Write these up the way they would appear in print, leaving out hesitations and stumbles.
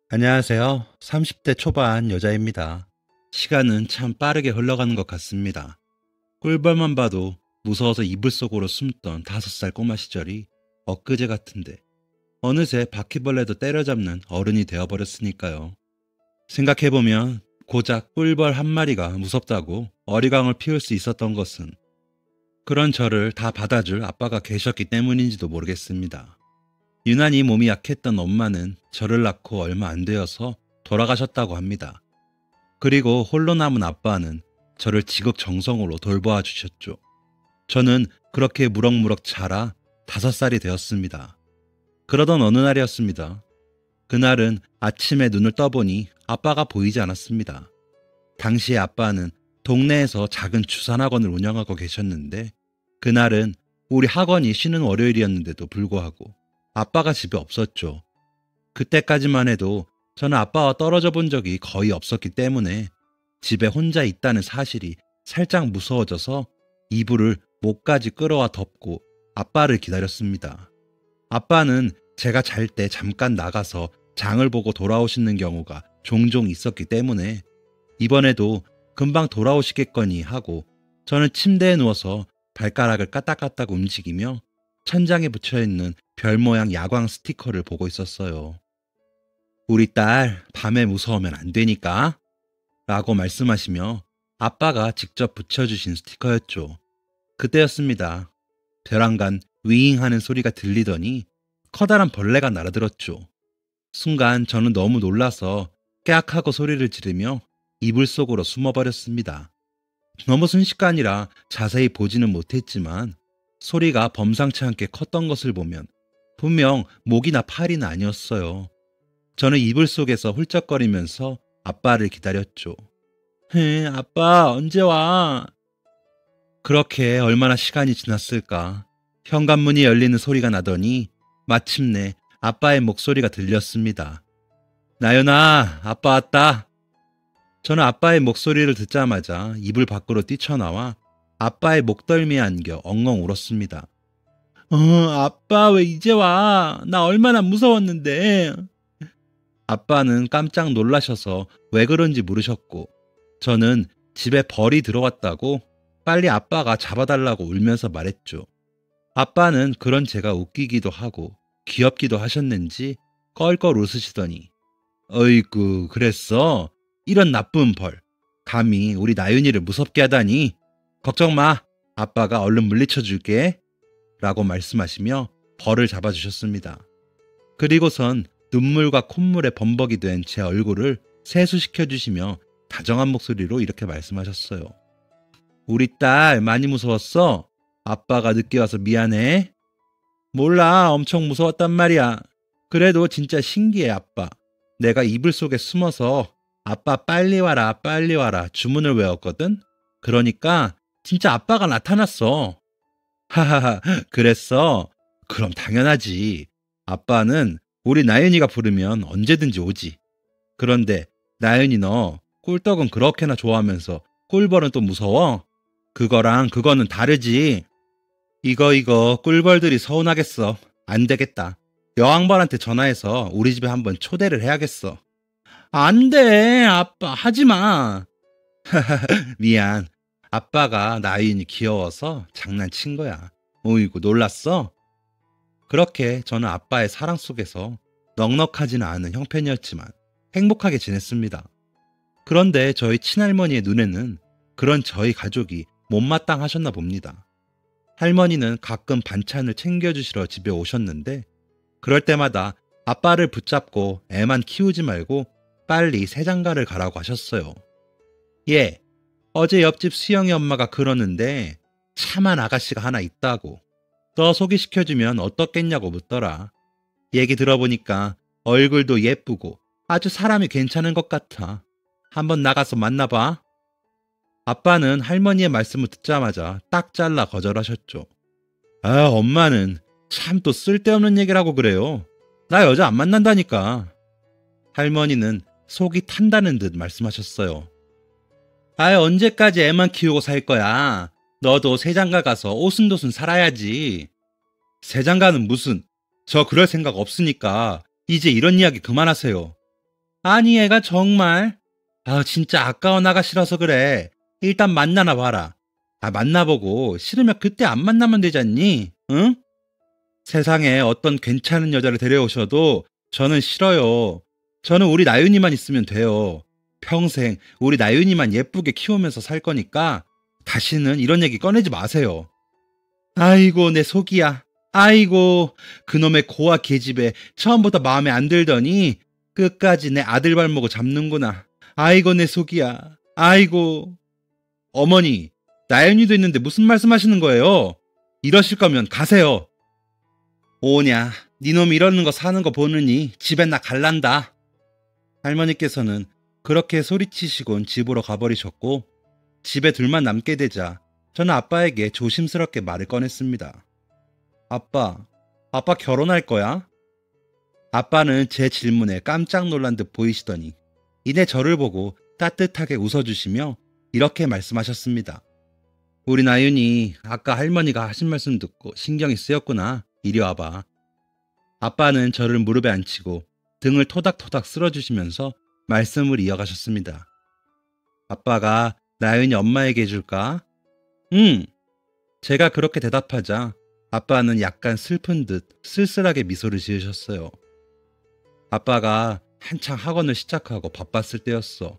안녕하세요. 30대 초반 여자입니다. 시간은 참 빠르게 흘러가는 것 같습니다. 꿀벌만 봐도 무서워서 이불 속으로 숨던 5살 꼬마 시절이 엊그제 같은데 어느새 바퀴벌레도 때려잡는 어른이 되어버렸으니까요. 생각해보면 고작 꿀벌 한 마리가 무섭다고 어리광을 피울 수 있었던 것은 그런 저를 다 받아줄 아빠가 계셨기 때문인지도 모르겠습니다. 유난히 몸이 약했던 엄마는 저를 낳고 얼마 안 되어서 돌아가셨다고 합니다. 그리고 홀로 남은 아빠는 저를 지극정성으로 돌보아 주셨죠. 저는 그렇게 무럭무럭 자라 5살이 되었습니다. 그러던 어느 날이었습니다. 그날은 아침에 눈을 떠보니 아빠가 보이지 않았습니다. 당시에 아빠는 동네에서 작은 주산학원을 운영하고 계셨는데 그날은 우리 학원이 쉬는 월요일이었는데도 불구하고 아빠가 집에 없었죠. 그때까지만 해도 저는 아빠와 떨어져 본 적이 거의 없었기 때문에 집에 혼자 있다는 사실이 살짝 무서워져서 이불을 목까지 끌어와 덮고 아빠를 기다렸습니다. 아빠는 제가 잘 때 잠깐 나가서 장을 보고 돌아오시는 경우가 종종 있었기 때문에 이번에도 금방 돌아오시겠거니 하고 저는 침대에 누워서 발가락을 까딱까딱 움직이며 천장에 붙여있는 별 모양 야광 스티커를 보고 있었어요. 우리 딸 밤에 무서우면 안 되니까 라고 말씀하시며 아빠가 직접 붙여주신 스티커였죠. 그때였습니다. 벼랑간 윙 하는 소리가 들리더니 커다란 벌레가 날아들었죠. 순간 저는 너무 놀라서 깨악하고 소리를 지르며 이불 속으로 숨어버렸습니다. 너무 순식간이라 자세히 보지는 못했지만 소리가 범상치 않게 컸던 것을 보면 분명 목이나 팔이는 아니었어요. 저는 이불 속에서 훌쩍거리면서 아빠를 기다렸죠. 아빠 언제 와? 그렇게 얼마나 시간이 지났을까. 현관문이 열리는 소리가 나더니 마침내 아빠의 목소리가 들렸습니다. 나연아, 아빠 왔다. 저는 아빠의 목소리를 듣자마자 이불 밖으로 뛰쳐나와 아빠의 목덜미에 안겨 엉엉 울었습니다. 아빠 왜 이제 와? 나 얼마나 무서웠는데. 아빠는 깜짝 놀라셔서 왜 그런지 물으셨고 저는 집에 벌이 들어왔다고 빨리 아빠가 잡아달라고 울면서 말했죠. 아빠는 그런 제가 웃기기도 하고 귀엽기도 하셨는지 껄껄 웃으시더니 어이구 그랬어? 이런 나쁜 벌. 감히 우리 나윤이를 무섭게 하다니. 걱정 마. 아빠가 얼른 물리쳐 줄게. 라고 말씀하시며 벌을 잡아주셨습니다. 그리고선 눈물과 콧물에 범벅이 된 제 얼굴을 세수시켜주시며 다정한 목소리로 이렇게 말씀하셨어요. 우리 딸 많이 무서웠어? 아빠가 늦게 와서 미안해. 몰라, 엄청 무서웠단 말이야. 그래도 진짜 신기해, 아빠. 내가 이불 속에 숨어서 아빠 빨리 와라, 빨리 와라 주문을 외웠거든? 그러니까 진짜 아빠가 나타났어. 하하하, 그랬어? 그럼 당연하지. 아빠는 우리 나연이가 부르면 언제든지 오지. 그런데 나연이 너 꿀떡은 그렇게나 좋아하면서 꿀벌은 또 무서워? 그거랑 그거는 다르지. 이거 꿀벌들이 서운하겠어. 안 되겠다. 여왕벌한테 전화해서 우리 집에 한번 초대를 해야겠어. 안 돼, 아빠 하지 마. 미안. 아빠가 나윤이 귀여워서 장난친 거야. 어이구 놀랐어? 그렇게 저는 아빠의 사랑 속에서 넉넉하지는 않은 형편이었지만 행복하게 지냈습니다. 그런데 저희 친할머니의 눈에는 그런 저희 가족이 못마땅하셨나 봅니다. 할머니는 가끔 반찬을 챙겨주시러 집에 오셨는데 그럴 때마다 아빠를 붙잡고 애만 키우지 말고 빨리 새장가를 가라고 하셨어요. 예, 어제 옆집 수영이 엄마가 그러는데 참한 아가씨가 하나 있다고. 너 소개시켜주면 어떻겠냐고 묻더라. 얘기 들어보니까 얼굴도 예쁘고 아주 사람이 괜찮은 것 같아. 한번 나가서 만나봐. 아빠는 할머니의 말씀을 듣자마자 딱 잘라 거절하셨죠. 아, 엄마는 참 또 쓸데없는 얘기를 하고 그래요. 나 여자 안 만난다니까. 할머니는 속이 탄다는 듯 말씀하셨어요. 아, 언제까지 애만 키우고 살 거야. 너도 새장가 가서 오순도순 살아야지. 새장가는 무슨, 저 그럴 생각 없으니까 이제 이런 이야기 그만하세요. 아니 애가 정말. 아 진짜 아까워 나가 싫어서 그래. 일단 만나나 봐라. 아 만나보고 싫으면 그때 안 만나면 되잖니? 응? 세상에 어떤 괜찮은 여자를 데려오셔도 저는 싫어요. 저는 우리 나윤이만 있으면 돼요. 평생 우리 나윤이만 예쁘게 키우면서 살 거니까 다시는 이런 얘기 꺼내지 마세요. 아이고 내 속이야. 아이고 그놈의 고아 계집애 처음부터 마음에 안 들더니 끝까지 내 아들 발목을 잡는구나. 아이고 내 속이야. 아이고. 어머니 나연이도 있는데 무슨 말씀하시는 거예요? 이러실 거면 가세요. 오냐 니놈 이러는 거 사는 거 보느니 집엔 나 갈란다. 할머니께서는 그렇게 소리치시곤 집으로 가버리셨고 집에 둘만 남게 되자 저는 아빠에게 조심스럽게 말을 꺼냈습니다. 아빠, 아빠 결혼할 거야? 아빠는 제 질문에 깜짝 놀란 듯 보이시더니 이내 저를 보고 따뜻하게 웃어주시며 이렇게 말씀하셨습니다. 우리 나윤이 아까 할머니가 하신 말씀 듣고 신경이 쓰였구나. 이리 와봐. 아빠는 저를 무릎에 앉히고 등을 토닥토닥 쓸어주시면서 말씀을 이어가셨습니다. 아빠가 나윤이 엄마에게 해줄까? 응. 제가 그렇게 대답하자 아빠는 약간 슬픈 듯 쓸쓸하게 미소를 지으셨어요. 아빠가 한창 학원을 시작하고 바빴을 때였어.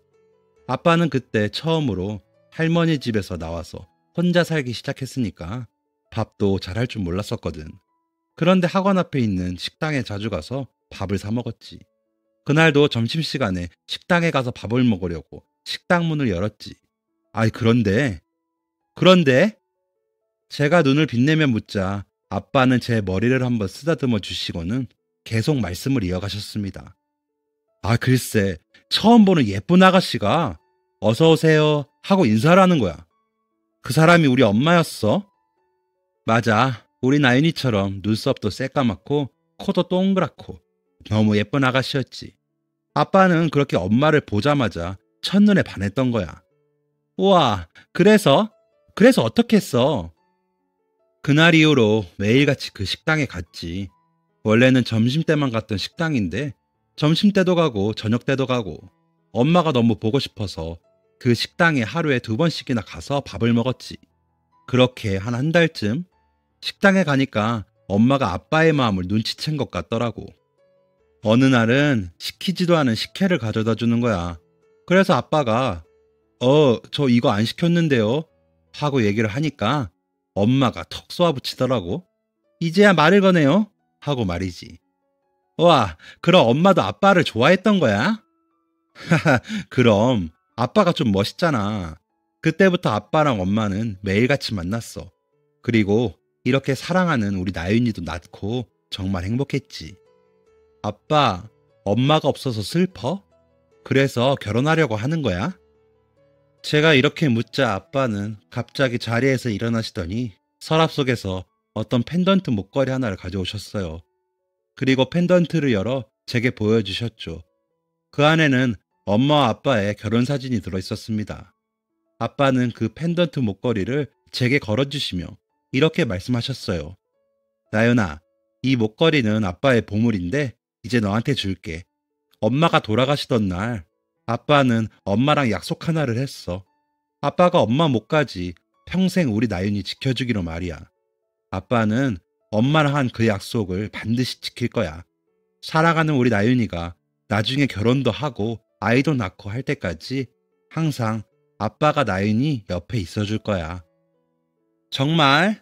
아빠는 그때 처음으로 할머니 집에서 나와서 혼자 살기 시작했으니까 밥도 잘할 줄 몰랐었거든. 그런데 학원 앞에 있는 식당에 자주 가서 밥을 사 먹었지. 그날도 점심시간에 식당에 가서 밥을 먹으려고 식당 문을 열었지. 아이 그런데 제가 눈을 빛내며 묻자 아빠는 제 머리를 한번 쓰다듬어 주시고는 계속 말씀을 이어가셨습니다. 아 글쎄 처음 보는 예쁜 아가씨가 어서 오세요 하고 인사를 하는 거야. 그 사람이 우리 엄마였어. 맞아. 우리 나윤이처럼 눈썹도 새까맣고 코도 동그랗고 너무 예쁜 아가씨였지. 아빠는 그렇게 엄마를 보자마자 첫눈에 반했던 거야. 우와, 그래서 어떻게 했어? 그날 이후로 매일같이 그 식당에 갔지. 원래는 점심때만 갔던 식당인데 점심때도 가고 저녁때도 가고 엄마가 너무 보고 싶어서 그 식당에 하루에 2번씩이나 가서 밥을 먹었지. 그렇게 한 달쯤 식당에 가니까 엄마가 아빠의 마음을 눈치챈 것 같더라고. 어느 날은 시키지도 않은 식혜를 가져다 주는 거야. 그래서 아빠가 저 이거 안 시켰는데요 하고 얘기를 하니까 엄마가 턱 쏘아붙이더라고. 이제야 말을 거네요 하고 말이지. 와, 그럼 엄마도 아빠를 좋아했던 거야? 하하, 그럼 아빠가 좀 멋있잖아. 그때부터 아빠랑 엄마는 매일같이 만났어. 그리고 이렇게 사랑하는 우리 나윤이도 낳고 정말 행복했지. 아빠, 엄마가 없어서 슬퍼? 그래서 결혼하려고 하는 거야? 제가 이렇게 묻자 아빠는 갑자기 자리에서 일어나시더니 서랍 속에서 어떤 펜던트 목걸이 하나를 가져오셨어요. 그리고 펜던트를 열어 제게 보여주셨죠. 그 안에는 엄마와 아빠의 결혼 사진이 들어있었습니다. 아빠는 그 펜던트 목걸이를 제게 걸어주시며 이렇게 말씀하셨어요. 나연아, 이 목걸이는 아빠의 보물인데 이제 너한테 줄게. 엄마가 돌아가시던 날 아빠는 엄마랑 약속 하나를 했어. 아빠가 엄마 목까지 평생 우리 나윤이 지켜주기로 말이야. 아빠는 엄마랑 한 그 약속을 반드시 지킬 거야. 살아가는 우리 나윤이가 나중에 결혼도 하고 아이도 낳고 할 때까지 항상 아빠가 나윤이 옆에 있어줄 거야. 정말?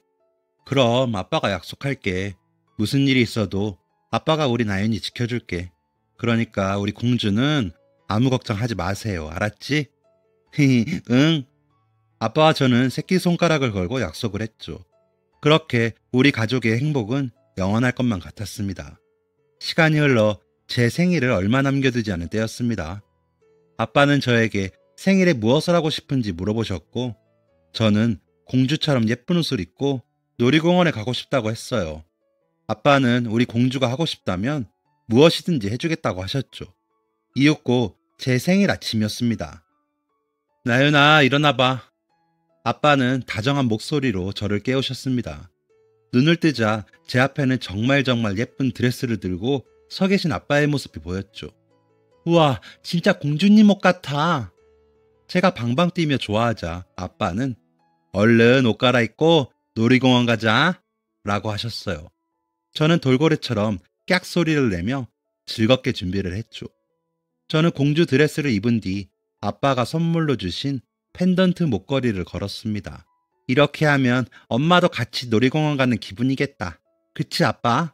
그럼 아빠가 약속할게. 무슨 일이 있어도 아빠가 우리 나윤이 지켜줄게. 그러니까 우리 공주는 아무 걱정하지 마세요. 알았지? 응. 아빠와 저는 새끼손가락을 걸고 약속을 했죠. 그렇게 우리 가족의 행복은 영원할 것만 같았습니다. 시간이 흘러 제 생일을 얼마 남겨두지 않은 때였습니다. 아빠는 저에게 생일에 무엇을 하고 싶은지 물어보셨고 저는 공주처럼 예쁜 옷을 입고 놀이공원에 가고 싶다고 했어요. 아빠는 우리 공주가 하고 싶다면 무엇이든지 해주겠다고 하셨죠. 이윽고 제 생일 아침이었습니다. 나윤아 일어나봐. 아빠는 다정한 목소리로 저를 깨우셨습니다. 눈을 뜨자 제 앞에는 정말 예쁜 드레스를 들고 서 계신 아빠의 모습이 보였죠. 우와, 진짜 공주님 옷 같아. 제가 방방 뛰며 좋아하자 아빠는 얼른 옷 갈아입고 놀이공원 가자 라고 하셨어요. 저는 돌고래처럼 깍 소리를 내며 즐겁게 준비를 했죠. 저는 공주 드레스를 입은 뒤 아빠가 선물로 주신 펜던트 목걸이를 걸었습니다. 이렇게 하면 엄마도 같이 놀이공원 가는 기분이겠다. 그치, 아빠?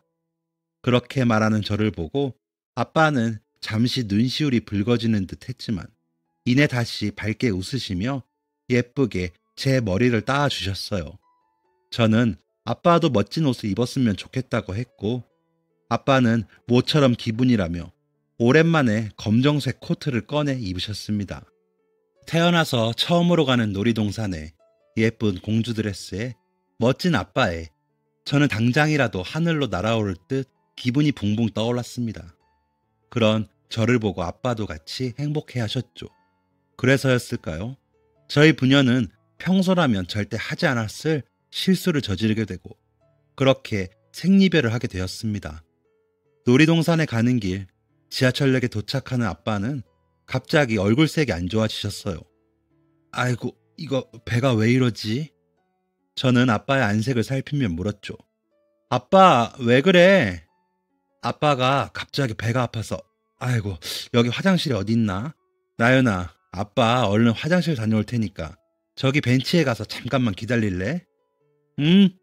그렇게 말하는 저를 보고 아빠는 잠시 눈시울이 붉어지는 듯 했지만 이내 다시 밝게 웃으시며 예쁘게 제 머리를 따주셨어요. 저는 아빠도 멋진 옷을 입었으면 좋겠다고 했고 아빠는 모처럼 기분이라며 오랜만에 검정색 코트를 꺼내 입으셨습니다. 태어나서 처음으로 가는 놀이동산에 예쁜 공주 드레스에 멋진 아빠에 저는 당장이라도 하늘로 날아오를 듯 기분이 붕붕 떠올랐습니다. 그런 저를 보고 아빠도 같이 행복해 하셨죠. 그래서였을까요? 저희 부녀는 평소라면 절대 하지 않았을 실수를 저지르게 되고 그렇게 생리별을 하게 되었습니다. 놀이동산에 가는 길 지하철역에 도착하는 아빠는 갑자기 얼굴색이 안 좋아지셨어요. 아이고, 이거 배가 왜 이러지? 저는 아빠의 안색을 살피며 물었죠. 아빠, 왜 그래? 아빠가 갑자기 배가 아파서 아이고, 여기 화장실이 어딨나? 나연아, 아빠 얼른 화장실 다녀올 테니까 저기 벤치에 가서 잠깐만 기다릴래?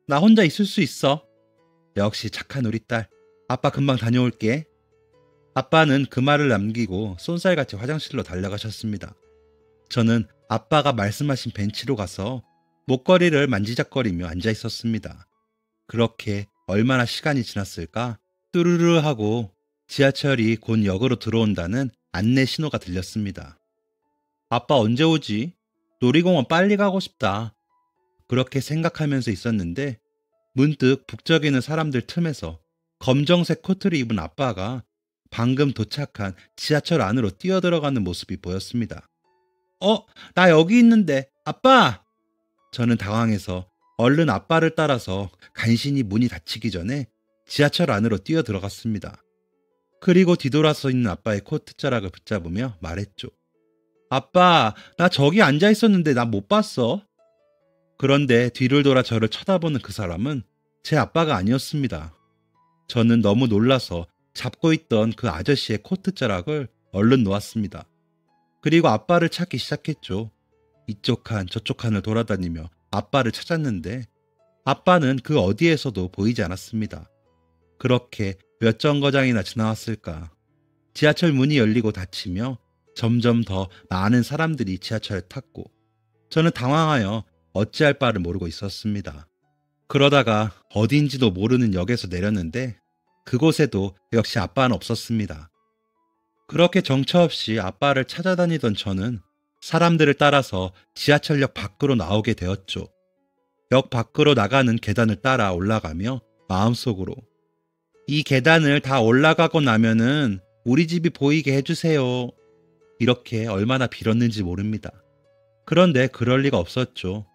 나 혼자 있을 수 있어. 역시 착한 우리 딸. 아빠 금방 다녀올게. 아빠는 그 말을 남기고 쏜살같이 화장실로 달려가셨습니다. 저는 아빠가 말씀하신 벤치로 가서 목걸이를 만지작거리며 앉아 있었습니다. 그렇게 얼마나 시간이 지났을까? 뚜루루 하고 지하철이 곧 역으로 들어온다는 안내 신호가 들렸습니다. 아빠 언제 오지? 놀이공원 빨리 가고 싶다. 그렇게 생각하면서 있었는데 문득 북적이는 사람들 틈에서 검정색 코트를 입은 아빠가 방금 도착한 지하철 안으로 뛰어들어가는 모습이 보였습니다. 나 여기 있는데, 아빠! 저는 당황해서 얼른 아빠를 따라서 간신히 문이 닫히기 전에 지하철 안으로 뛰어들어갔습니다. 그리고 뒤돌아서 있는 아빠의 코트자락을 붙잡으며 말했죠. 아빠, 나 저기 앉아 있었는데 나 못 봤어. 그런데 뒤를 돌아 저를 쳐다보는 그 사람은 제 아빠가 아니었습니다. 저는 너무 놀라서 잡고 있던 그 아저씨의 코트자락을 얼른 놓았습니다. 그리고 아빠를 찾기 시작했죠. 이쪽 칸 저쪽 칸을 돌아다니며 아빠를 찾았는데 아빠는 그 어디에서도 보이지 않았습니다. 그렇게 몇 정거장이나 지나왔을까. 지하철 문이 열리고 닫히며 점점 더 많은 사람들이 지하철을 탔고 저는 당황하여 어찌할 바를 모르고 있었습니다. 그러다가 어딘지도 모르는 역에서 내렸는데 그곳에도 역시 아빠는 없었습니다. 그렇게 정처 없이 아빠를 찾아다니던 저는 사람들을 따라서 지하철역 밖으로 나오게 되었죠. 역 밖으로 나가는 계단을 따라 올라가며 마음속으로 이 계단을 다 올라가고 나면은 우리 집이 보이게 해주세요. 이렇게 얼마나 빌었는지 모릅니다. 그런데 그럴 리가 없었죠.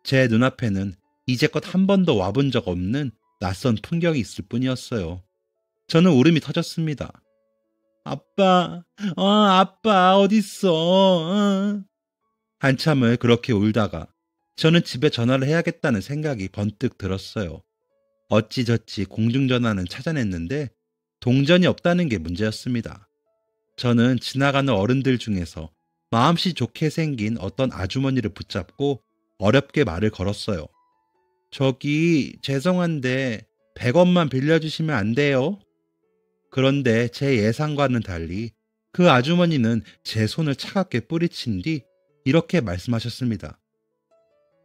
제 눈앞에는 이제껏 한 번도 와본 적 없는 낯선 풍경이 있을 뿐이었어요. 저는 울음이 터졌습니다. 아빠, 아빠 어딨어? 한참을 그렇게 울다가 저는 집에 전화를 해야겠다는 생각이 번뜩 들었어요. 어찌저찌 공중전화는 찾아냈는데 동전이 없다는 게 문제였습니다. 저는 지나가는 어른들 중에서 마음씨 좋게 생긴 어떤 아주머니를 붙잡고 어렵게 말을 걸었어요. 저기 죄송한데 100원만 빌려주시면 안 돼요? 그런데 제 예상과는 달리 그 아주머니는 제 손을 차갑게 뿌리친 뒤 이렇게 말씀하셨습니다.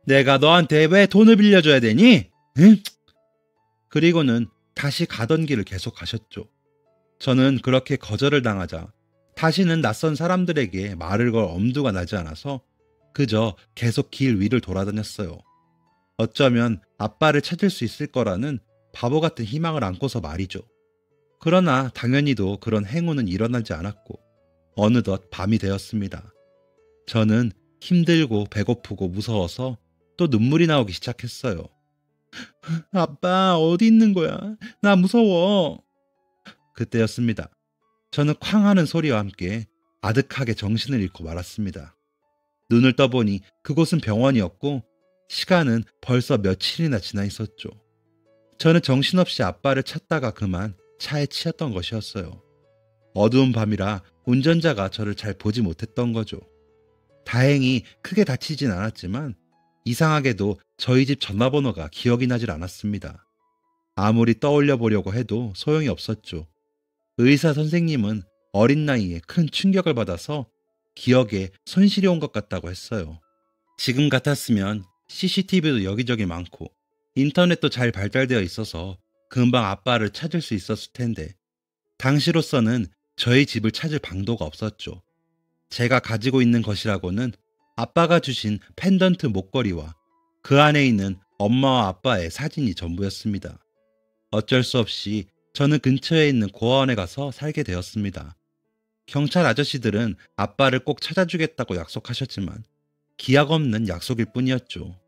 내가 너한테 왜 돈을 빌려줘야 되니? 응? 그리고는 다시 가던 길을 계속 가셨죠. 저는 그렇게 거절을 당하자 다시는 낯선 사람들에게 말을 걸 엄두가 나지 않아서 그저 계속 길 위를 돌아다녔어요. 어쩌면 아빠를 찾을 수 있을 거라는 바보 같은 희망을 안고서 말이죠. 그러나 당연히도 그런 행운은 일어나지 않았고 어느덧 밤이 되었습니다. 저는 힘들고 배고프고 무서워서 또 눈물이 나오기 시작했어요. 아빠 어디 있는 거야? 나 무서워. 그때였습니다. 저는 쾅 하는 소리와 함께 아득하게 정신을 잃고 말았습니다. 눈을 떠보니 그곳은 병원이었고 시간은 벌써 며칠이나 지나 있었죠. 저는 정신없이 아빠를 찾다가 그만 차에 치였던 것이었어요. 어두운 밤이라 운전자가 저를 잘 보지 못했던 거죠. 다행히 크게 다치진 않았지만 이상하게도 저희 집 전화번호가 기억이 나질 않았습니다. 아무리 떠올려 보려고 해도 소용이 없었죠. 의사 선생님은 어린 나이에 큰 충격을 받아서 기억에 손실이 온 것 같다고 했어요. 지금 같았으면 CCTV도 여기저기 많고 인터넷도 잘 발달되어 있어서 금방 아빠를 찾을 수 있었을 텐데 당시로서는 저희 집을 찾을 방도가 없었죠. 제가 가지고 있는 것이라고는 아빠가 주신 펜던트 목걸이와 그 안에 있는 엄마와 아빠의 사진이 전부였습니다. 어쩔 수 없이 저는 근처에 있는 고아원에 가서 살게 되었습니다. 경찰 아저씨들은 아빠를 꼭 찾아주겠다고 약속하셨지만 기약 없는 약속일 뿐이었죠.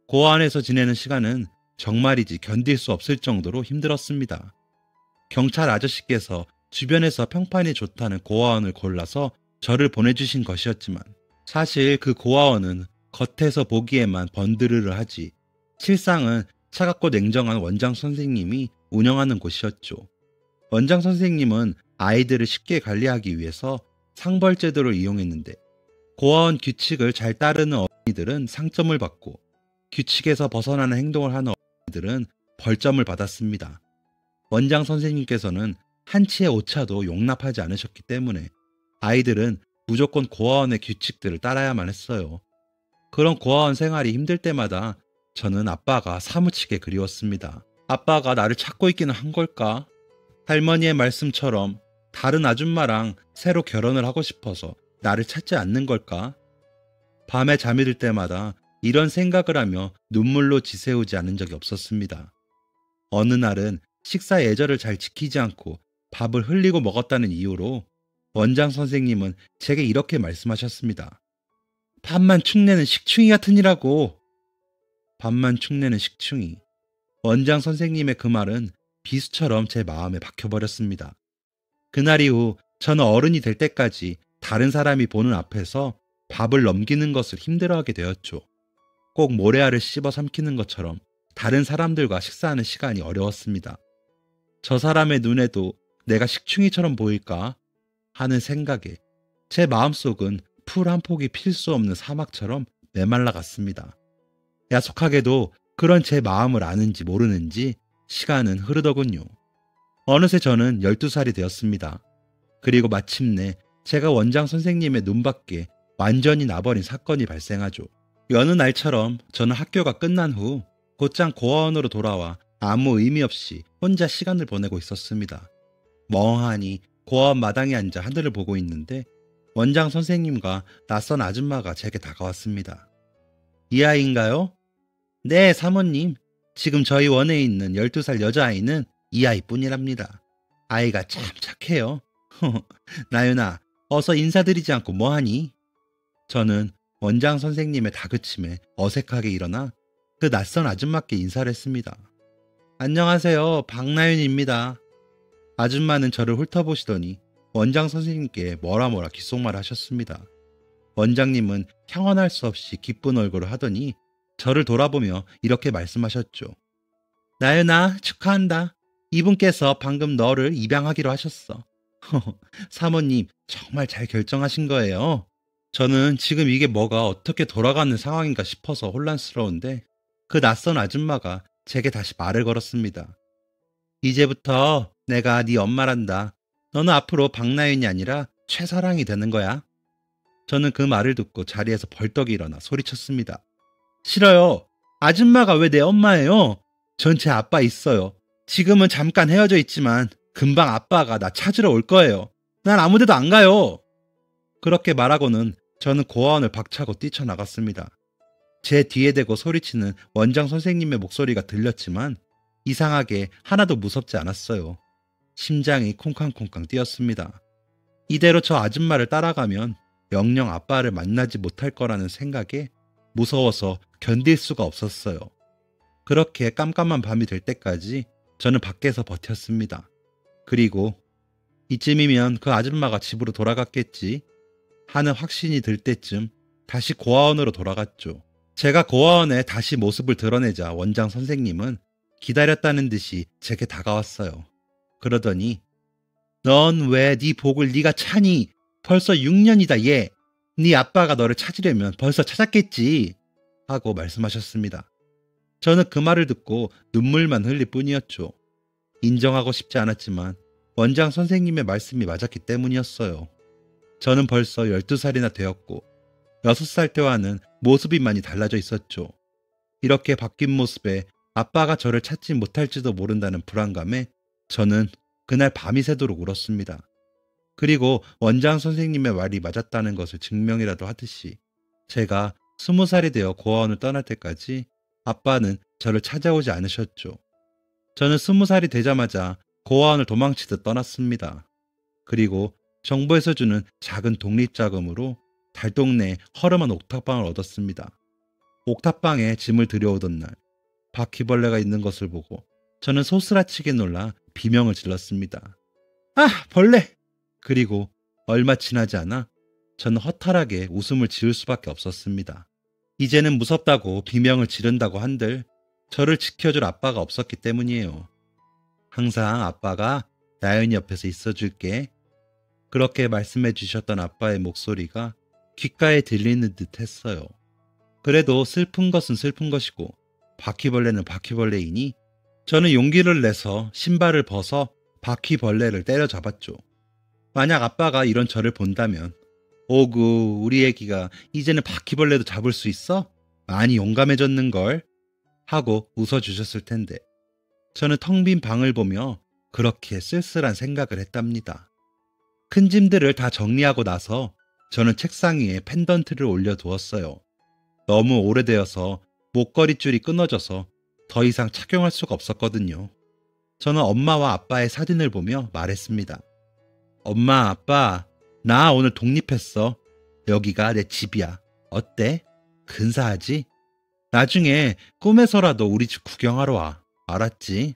고아원에서 지내는 시간은 정말이지 견딜 수 없을 정도로 힘들었습니다. 경찰 아저씨께서 주변에서 평판이 좋다는 고아원을 골라서 저를 보내주신 것이었지만 사실 그 고아원은 겉에서 보기에만 번드르르 하지 실상은 차갑고 냉정한 원장 선생님이 운영하는 곳이었죠. 원장 선생님은 아이들을 쉽게 관리하기 위해서 상벌 제도를 이용했는데 고아원 규칙을 잘 따르는 어린이들은 상점을 받고 규칙에서 벗어나는 행동을 하는 어린이들은 벌점을 받았습니다. 원장 선생님께서는 한치의 오차도 용납하지 않으셨기 때문에 아이들은 무조건 고아원의 규칙들을 따라야만 했어요. 그런 고아원 생활이 힘들 때마다 저는 아빠가 사무치게 그리웠습니다. 아빠가 나를 찾고 있기는 한 걸까? 할머니의 말씀처럼 다른 아줌마랑 새로 결혼을 하고 싶어서 나를 찾지 않는 걸까? 밤에 잠이 들 때마다 이런 생각을 하며 눈물로 지새우지 않은 적이 없었습니다. 어느 날은 식사 예절을 잘 지키지 않고 밥을 흘리고 먹었다는 이유로 원장 선생님은 제게 이렇게 말씀하셨습니다. 밥만 축내는 식충이 같으니라고. 밥만 축내는 식충이. 원장 선생님의 그 말은 비수처럼 제 마음에 박혀버렸습니다. 그날 이후 저는 어른이 될 때까지 다른 사람이 보는 앞에서 밥을 넘기는 것을 힘들어하게 되었죠. 꼭 모래알을 씹어 삼키는 것처럼 다른 사람들과 식사하는 시간이 어려웠습니다. 저 사람의 눈에도 내가 식충이처럼 보일까 하는 생각에 제 마음속은 풀 한 폭이 필 수 없는 사막처럼 메말라 갔습니다. 야속하게도 그런 제 마음을 아는지 모르는지 시간은 흐르더군요. 어느새 저는 12살이 되었습니다. 그리고 마침내 제가 원장 선생님의 눈밖에 완전히 나버린 사건이 발생하죠. 여느 날처럼 저는 학교가 끝난 후 곧장 고아원으로 돌아와 아무 의미 없이 혼자 시간을 보내고 있었습니다. 멍하니 고아원 마당에 앉아 하늘을 보고 있는데 원장 선생님과 낯선 아줌마가 제게 다가왔습니다. 이 아이인가요? 네, 사모님. 지금 저희 원에 있는 12살 여자아이는 이 아이뿐이랍니다. 아이가 참 착해요. 나윤아, 어서 인사드리지 않고 뭐하니? 저는 원장 선생님의 다그침에 어색하게 일어나 그 낯선 아줌마께 인사를 했습니다. 안녕하세요, 박나윤입니다. 아줌마는 저를 훑어보시더니 원장 선생님께 뭐라 귓속말 하셨습니다. 원장님은 형언할 수 없이 기쁜 얼굴을 하더니 저를 돌아보며 이렇게 말씀하셨죠. 나윤아, 축하한다. 이분께서 방금 너를 입양하기로 하셨어. 사모님, 정말 잘 결정하신 거예요. 저는 지금 이게 뭐가 어떻게 돌아가는 상황인가 싶어서 혼란스러운데 그 낯선 아줌마가 제게 다시 말을 걸었습니다. 이제부터 내가 네 엄마란다. 너는 앞으로 박나윤이 아니라 최사랑이 되는 거야. 저는 그 말을 듣고 자리에서 벌떡 일어나 소리쳤습니다. 싫어요. 아줌마가 왜 내 엄마예요? 전 제 아빠 있어요. 지금은 잠깐 헤어져 있지만 금방 아빠가 나 찾으러 올 거예요. 난 아무 데도 안 가요. 그렇게 말하고는 저는 고아원을 박차고 뛰쳐나갔습니다. 제 뒤에 대고 소리치는 원장 선생님의 목소리가 들렸지만 이상하게 하나도 무섭지 않았어요. 심장이 콩쾅콩쾅 뛰었습니다. 이대로 저 아줌마를 따라가면 영영 아빠를 만나지 못할 거라는 생각에 무서워서 견딜 수가 없었어요. 그렇게 깜깜한 밤이 될 때까지 저는 밖에서 버텼습니다. 그리고 이쯤이면 그 아줌마가 집으로 돌아갔겠지 하는 확신이 들 때쯤 다시 고아원으로 돌아갔죠. 제가 고아원에 다시 모습을 드러내자 원장 선생님은 기다렸다는 듯이 제게 다가왔어요. 그러더니 넌 왜 네 복을 네가 차니? 벌써 6년이다 얘. 네 아빠가 너를 찾으려면 벌써 찾았겠지 하고 말씀하셨습니다. 저는 그 말을 듣고 눈물만 흘릴 뿐이었죠. 인정하고 싶지 않았지만 원장 선생님의 말씀이 맞았기 때문이었어요. 저는 벌써 12살이나 되었고 6살 때와는 모습이 많이 달라져 있었죠. 이렇게 바뀐 모습에 아빠가 저를 찾지 못할지도 모른다는 불안감에 저는 그날 밤이 새도록 울었습니다. 그리고 원장 선생님의 말이 맞았다는 것을 증명이라도 하듯이 제가 20살이 되어 고아원을 떠날 때까지 아빠는 저를 찾아오지 않으셨죠. 저는 20살이 되자마자 고아원을 도망치듯 떠났습니다. 그리고 정부에서 주는 작은 독립자금으로 달동네 허름한 옥탑방을 얻었습니다. 옥탑방에 짐을 들여오던 날 바퀴벌레가 있는 것을 보고 저는 소스라치게 놀라 비명을 질렀습니다. 아, 벌레! 그리고 얼마 지나지 않아 저는 허탈하게 웃음을 지을 수밖에 없었습니다. 이제는 무섭다고 비명을 지른다고 한들 저를 지켜줄 아빠가 없었기 때문이에요. 항상 아빠가 나연이 옆에서 있어줄게. 그렇게 말씀해 주셨던 아빠의 목소리가 귓가에 들리는 듯 했어요. 그래도 슬픈 것은 슬픈 것이고 바퀴벌레는 바퀴벌레이니 저는 용기를 내서 신발을 벗어 바퀴벌레를 때려잡았죠. 만약 아빠가 이런 저를 본다면 오구 우리 애기가 이제는 바퀴벌레도 잡을 수 있어? 많이 용감해졌는걸? 하고 웃어주셨을 텐데 저는 텅 빈 방을 보며 그렇게 쓸쓸한 생각을 했답니다. 큰 짐들을 다 정리하고 나서 저는 책상 위에 펜던트를 올려두었어요. 너무 오래되어서 목걸이줄이 끊어져서 더 이상 착용할 수가 없었거든요. 저는 엄마와 아빠의 사진을 보며 말했습니다. 엄마, 아빠, 나 오늘 독립했어. 여기가 내 집이야. 어때? 근사하지? 나중에 꿈에서라도 우리 집 구경하러 와. 알았지?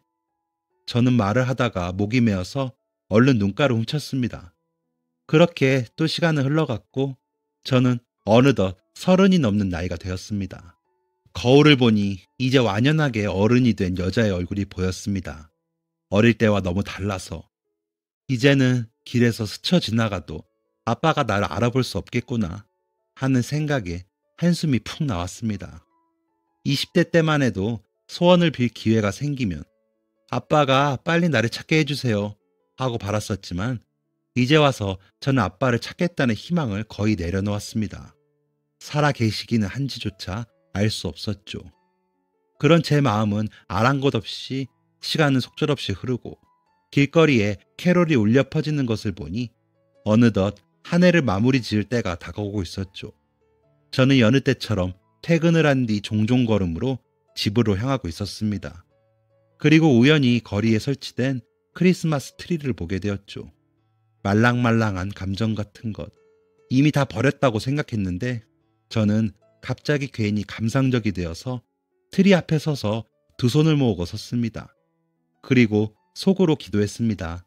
저는 말을 하다가 목이 메어서 얼른 눈가를 훔쳤습니다. 그렇게 또 시간은 흘러갔고 저는 어느덧 30이 넘는 나이가 되었습니다. 거울을 보니 이제 완연하게 어른이 된 여자의 얼굴이 보였습니다. 어릴 때와 너무 달라서 이제는 길에서 스쳐 지나가도 아빠가 나를 알아볼 수 없겠구나 하는 생각에 한숨이 푹 나왔습니다. 20대 때만 해도 소원을 빌 기회가 생기면 아빠가 빨리 나를 찾게 해주세요 하고 바랐었지만 이제 와서 저는 아빠를 찾겠다는 희망을 거의 내려놓았습니다. 살아 계시기는 한지조차 알 수 없었죠. 그런 제 마음은 아랑곳 없이 시간은 속절없이 흐르고 길거리에 캐롤이 울려 퍼지는 것을 보니 어느덧 한 해를 마무리 지을 때가 다가오고 있었죠. 저는 여느 때처럼 퇴근을 한 뒤 종종 걸음으로 집으로 향하고 있었습니다. 그리고 우연히 거리에 설치된 크리스마스 트리를 보게 되었죠. 말랑말랑한 감정 같은 것, 이미 다 버렸다고 생각했는데 저는 갑자기 괜히 감상적이 되어서 트리 앞에 서서 두 손을 모으고 섰습니다. 그리고 속으로 기도했습니다.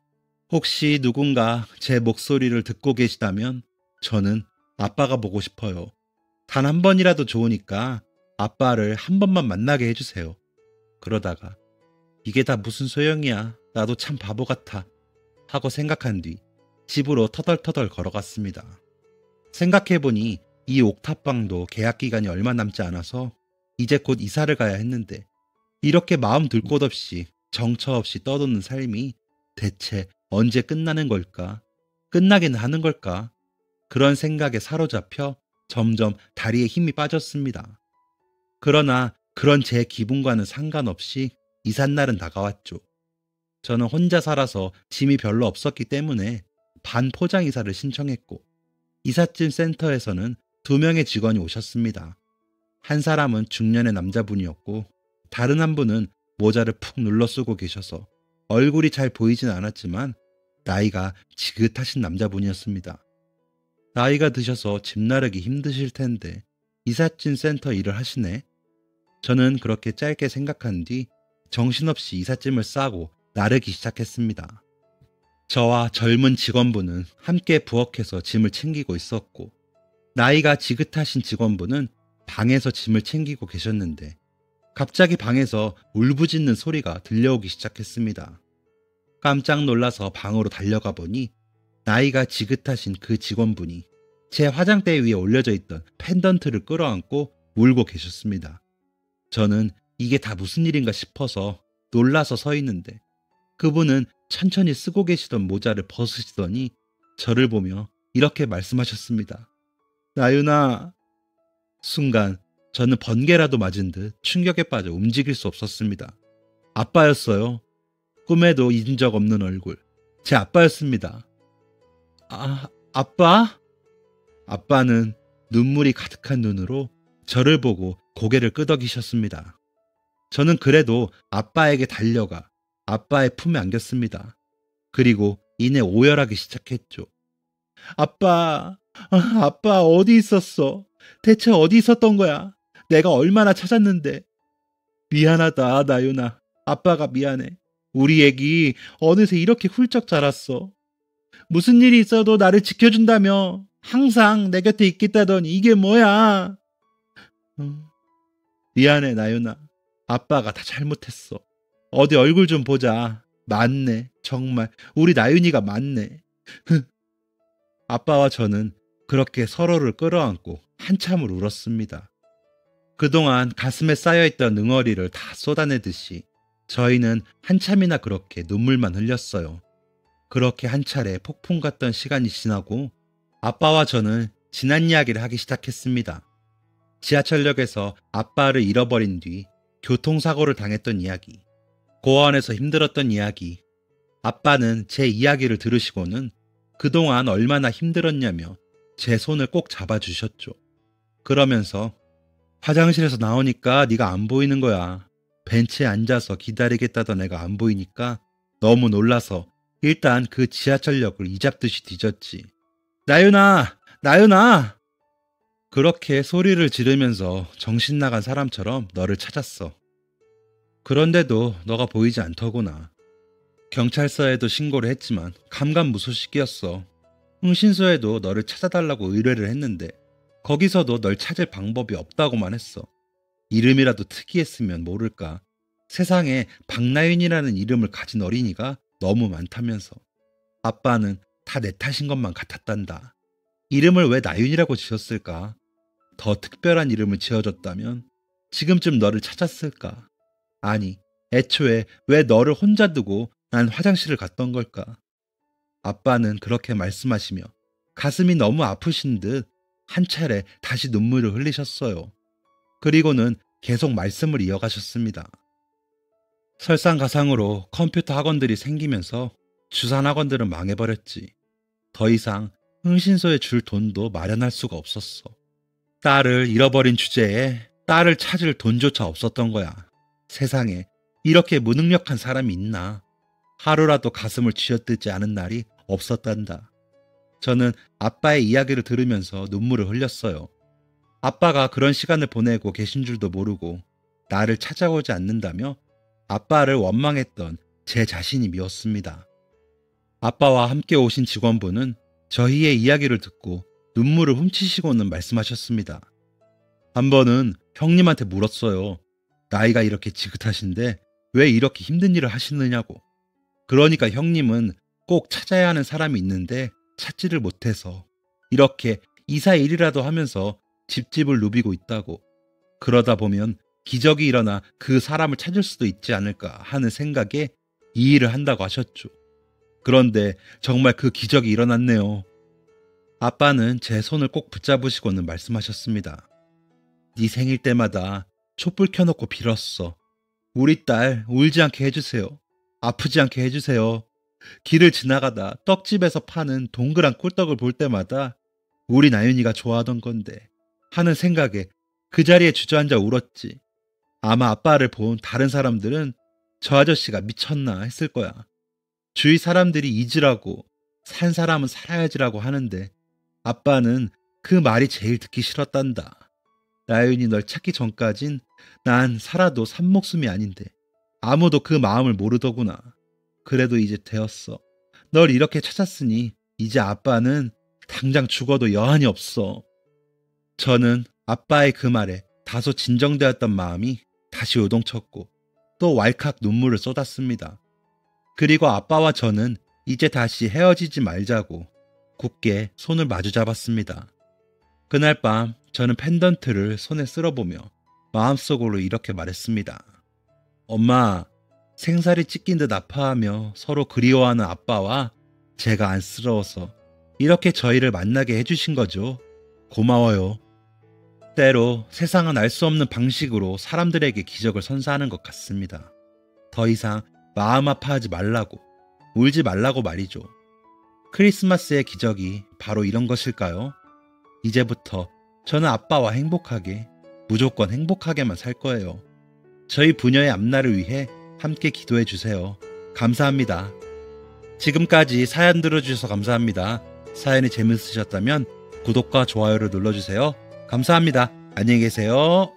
혹시 누군가 제 목소리를 듣고 계시다면 저는 아빠가 보고 싶어요. 단 한 번이라도 좋으니까 아빠를 한 번만 만나게 해주세요. 그러다가 이게 다 무슨 소용이야. 나도 참 바보 같아. 하고 생각한 뒤 집으로 터덜터덜 걸어갔습니다. 생각해보니 이 옥탑방도 계약 기간이 얼마 남지 않아서 이제 곧 이사를 가야 했는데 이렇게 마음 들 곳 없이 정처 없이 떠도는 삶이 대체 언제 끝나는 걸까? 끝나긴 하는 걸까? 그런 생각에 사로잡혀 점점 다리에 힘이 빠졌습니다. 그러나 그런 제 기분과는 상관없이 이삿날은 다가왔죠. 저는 혼자 살아서 짐이 별로 없었기 때문에 반포장 이사를 신청했고 이삿짐 센터에서는 2명의 직원이 오셨습니다. 한 사람은 중년의 남자분이었고 다른 한 분은 모자를 푹 눌러 쓰고 계셔서 얼굴이 잘 보이진 않았지만 나이가 지긋하신 남자분이었습니다. 나이가 드셔서 짐 나르기 힘드실 텐데 이삿짐 센터 일을 하시네. 저는 그렇게 짧게 생각한 뒤 정신없이 이삿짐을 싸고 나르기 시작했습니다. 저와 젊은 직원분은 함께 부엌에서 짐을 챙기고 있었고, 나이가 지긋하신 직원분은 방에서 짐을 챙기고 계셨는데, 갑자기 방에서 울부짖는 소리가 들려오기 시작했습니다. 깜짝 놀라서 방으로 달려가 보니 나이가 지긋하신 그 직원분이 제 화장대 위에 올려져 있던 펜던트를 끌어안고 울고 계셨습니다. 저는 이게 다 무슨 일인가 싶어서 놀라서 서 있는데, 그분은 천천히 쓰고 계시던 모자를 벗으시더니 저를 보며 이렇게 말씀하셨습니다. 나윤아. 순간 저는 번개라도 맞은 듯 충격에 빠져 움직일 수 없었습니다. 아빠였어요. 꿈에도 잊은 적 없는 얼굴. 제 아빠였습니다. 아빠? 아빠는 눈물이 가득한 눈으로 저를 보고 고개를 끄덕이셨습니다. 저는 그래도 아빠에게 달려가 아빠의 품에 안겼습니다. 그리고 이내 오열하기 시작했죠. 아빠 어디 있었어? 대체 어디 있었던 거야? 내가 얼마나 찾았는데. 미안하다, 나윤아. 아빠가 미안해. 우리 애기 어느새 이렇게 훌쩍 자랐어. 무슨 일이 있어도 나를 지켜준다며 항상 내 곁에 있겠다더니 이게 뭐야? 미안해, 나윤아. 아빠가 다 잘못했어. 어디 얼굴 좀 보자. 맞네. 정말 우리 나윤이가 맞네. 아빠와 저는 그렇게 서로를 끌어안고 한참을 울었습니다. 그동안 가슴에 쌓여있던 응어리를 다 쏟아내듯이 저희는 한참이나 그렇게 눈물만 흘렸어요. 그렇게 한 차례 폭풍 같던 시간이 지나고 아빠와 저는 지난 이야기를 하기 시작했습니다. 지하철역에서 아빠를 잃어버린 뒤 교통사고를 당했던 이야기, 고아원에서 힘들었던 이야기. 아빠는 제 이야기를 들으시고는 그동안 얼마나 힘들었냐며 제 손을 꼭 잡아주셨죠. 그러면서 화장실에서 나오니까 네가 안 보이는 거야. 벤치에 앉아서 기다리겠다던 애가 안 보이니까 너무 놀라서 일단 그 지하철역을 이잡듯이 뒤졌지. 나윤아! 나윤아! 그렇게 소리를 지르면서 정신 나간 사람처럼 너를 찾았어. 그런데도 너가 보이지 않더구나. 경찰서에도 신고를 했지만 감감무소식이었어. 흥신소에도 너를 찾아달라고 의뢰를 했는데 거기서도 널 찾을 방법이 없다고만 했어. 이름이라도 특이했으면 모를까. 세상에 박나윤이라는 이름을 가진 어린이가 너무 많다면서. 아빠는 다 내 탓인 것만 같았단다. 이름을 왜 나윤이라고 지었을까? 더 특별한 이름을 지어줬다면 지금쯤 너를 찾았을까? 아니, 애초에 왜 너를 혼자 두고 난 화장실을 갔던 걸까? 아빠는 그렇게 말씀하시며 가슴이 너무 아프신 듯 한 차례 다시 눈물을 흘리셨어요. 그리고는 계속 말씀을 이어가셨습니다. 설상가상으로 컴퓨터 학원들이 생기면서 주산 학원들은 망해버렸지. 더 이상 흥신소에 줄 돈도 마련할 수가 없었어. 딸을 잃어버린 주제에 딸을 찾을 돈조차 없었던 거야. 세상에 이렇게 무능력한 사람이 있나. 하루라도 가슴을 쥐어뜯지 않은 날이 없었단다. 저는 아빠의 이야기를 들으면서 눈물을 흘렸어요. 아빠가 그런 시간을 보내고 계신 줄도 모르고 나를 찾아오지 않는다며 아빠를 원망했던 제 자신이 미웠습니다. 아빠와 함께 오신 직원분은 저희의 이야기를 듣고 눈물을 훔치시고는 말씀하셨습니다. 한 번은 형님한테 물었어요. 나이가 이렇게 지긋하신데 왜 이렇게 힘든 일을 하시느냐고. 그러니까 형님은 꼭 찾아야 하는 사람이 있는데 찾지를 못해서 이렇게 이사일이라도 하면서 집집을 누비고 있다고. 그러다 보면 기적이 일어나 그 사람을 찾을 수도 있지 않을까 하는 생각에 이 일을 한다고 하셨죠. 그런데 정말 그 기적이 일어났네요. 아빠는 제 손을 꼭 붙잡으시고는 말씀하셨습니다. 네 생일 때마다 촛불 켜놓고 빌었어. 우리 딸 울지 않게 해주세요. 아프지 않게 해주세요. 길을 지나가다 떡집에서 파는 동그란 꿀떡을 볼 때마다 우리 나윤이가 좋아하던 건데 하는 생각에 그 자리에 주저앉아 울었지. 아마 아빠를 본 다른 사람들은 저 아저씨가 미쳤나 했을 거야. 주위 사람들이 잊으라고, 산 사람은 살아야지라고 하는데 아빠는 그 말이 제일 듣기 싫었단다. 나윤이 널 찾기 전까진 난 살아도 산 목숨이 아닌데 아무도 그 마음을 모르더구나. 그래도 이제 되었어. 널 이렇게 찾았으니 이제 아빠는 당장 죽어도 여한이 없어. 저는 아빠의 그 말에 다소 진정되었던 마음이 다시 요동쳤고 또 왈칵 눈물을 쏟았습니다. 그리고 아빠와 저는 이제 다시 헤어지지 말자고 굳게 손을 마주 잡았습니다. 그날 밤 저는 펜던트를 손에 쓸어보며 마음속으로 이렇게 말했습니다. 엄마, 생살이 찢긴 듯 아파하며 서로 그리워하는 아빠와 제가 안쓰러워서 이렇게 저희를 만나게 해주신 거죠. 고마워요. 때로 세상은 알 수 없는 방식으로 사람들에게 기적을 선사하는 것 같습니다. 더 이상 마음 아파하지 말라고, 울지 말라고 말이죠. 크리스마스의 기적이 바로 이런 것일까요? 이제부터 저는 아빠와 행복하게, 무조건 행복하게만 살 거예요. 저희 부녀의 앞날을 위해 함께 기도해 주세요. 감사합니다. 지금까지 사연 들어주셔서 감사합니다. 사연이 재밌으셨다면 구독과 좋아요를 눌러주세요. 감사합니다. 안녕히 계세요.